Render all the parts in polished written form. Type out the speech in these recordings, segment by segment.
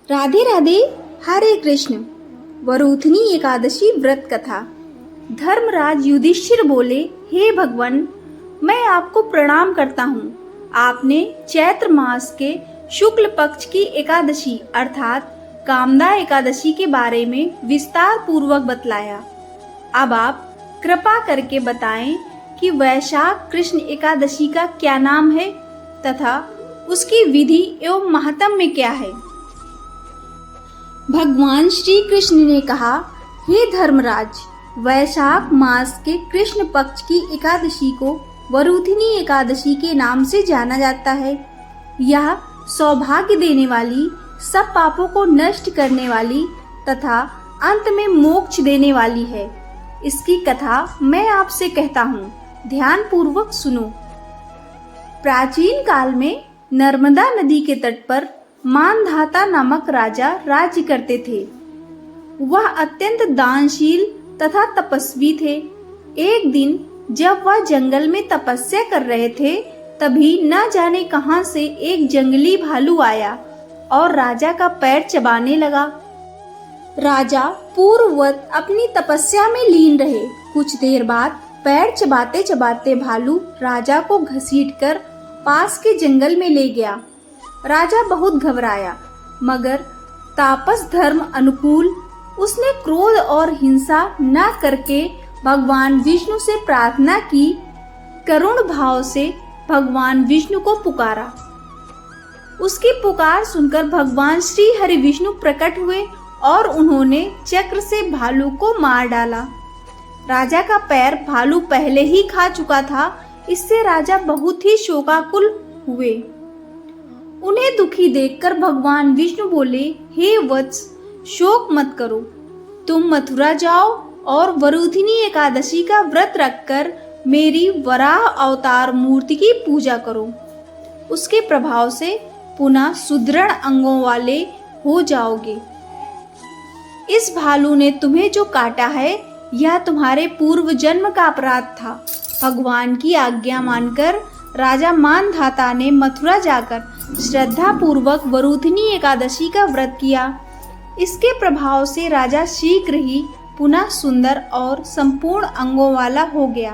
राधे राधे। हरे कृष्ण। वरूथनी एकादशी व्रत कथा। धर्मराज युधिष्ठिर बोले, हे भगवान, मैं आपको प्रणाम करता हूँ। आपने चैत्र मास के शुक्ल पक्ष की एकादशी अर्थात कामदा एकादशी के बारे में विस्तार पूर्वक बतलाया। अब आप कृपा करके बताएं कि वैशाख कृष्ण एकादशी का क्या नाम है तथा उसकी विधि एवं महात्म्य क्या है। भगवान श्री कृष्ण ने कहा, हे धर्मराज, वैशाख मास के कृष्ण पक्ष की एकादशी को वरूथिनी एकादशी के नाम से जाना जाता है। यह सौभाग्य देने वाली, सब पापों को नष्ट करने वाली तथा अंत में मोक्ष देने वाली है। इसकी कथा मैं आपसे कहता हूँ, ध्यान पूर्वक सुनो। प्राचीन काल में नर्मदा नदी के तट पर मानधाता नामक राजा राज्य करते थे। वह अत्यंत दानशील तथा तपस्वी थे। एक दिन जब वह जंगल में तपस्या कर रहे थे, तभी न जाने कहां से एक जंगली भालू आया और राजा का पैर चबाने लगा। राजा पूर्ववत अपनी तपस्या में लीन रहे। कुछ देर बाद पैर चबाते चबाते भालू राजा को घसीटकर पास के जंगल में ले गया। राजा बहुत घबराया, मगर तापस धर्म अनुकूल उसने क्रोध और हिंसा न करके भगवान विष्णु से प्रार्थना की। करुण भाव से भगवान विष्णु को पुकारा। उसकी पुकार सुनकर भगवान श्री हरि विष्णु प्रकट हुए और उन्होंने चक्र से भालू को मार डाला। राजा का पैर भालू पहले ही खा चुका था, इससे राजा बहुत ही शोकाकुल हुए। उन्हें दुखी देखकर भगवान विष्णु बोले, हे वत्स, शोक मत करो। तुम मथुरा जाओ और वरूथिनी एकादशी का व्रत रखकर मेरी वराह अवतार मूर्ति की पूजा करो। उसके प्रभाव से पुनः सुदृढ़ अंगों वाले हो जाओगे। इस भालू ने तुम्हें जो काटा है, यह तुम्हारे पूर्व जन्म का अपराध था। भगवान की आज्ञा मानकर राजा मानधाता ने मथुरा जाकर श्रद्धा पूर्वक वरूथिनी एकादशी का व्रत किया। इसके प्रभाव से राजा शीघ्र ही पुनः सुंदर और संपूर्ण अंगों वाला हो गया।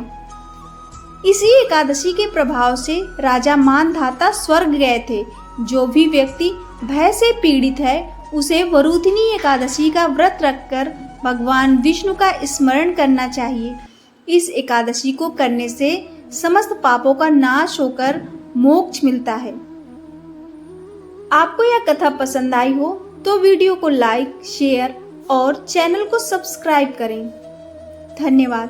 इसी एकादशी के प्रभाव से राजा मानधाता स्वर्ग गए थे। जो भी व्यक्ति भय से पीड़ित है, उसे वरूथिनी एकादशी का व्रत रखकर भगवान विष्णु का स्मरण करना चाहिए। इस एकादशी को करने से समस्त पापों का नाश होकर मोक्ष मिलता है। आपको यह कथा पसंद आई हो तो वीडियो को लाइक, शेयर और चैनल को सब्सक्राइब करें। धन्यवाद।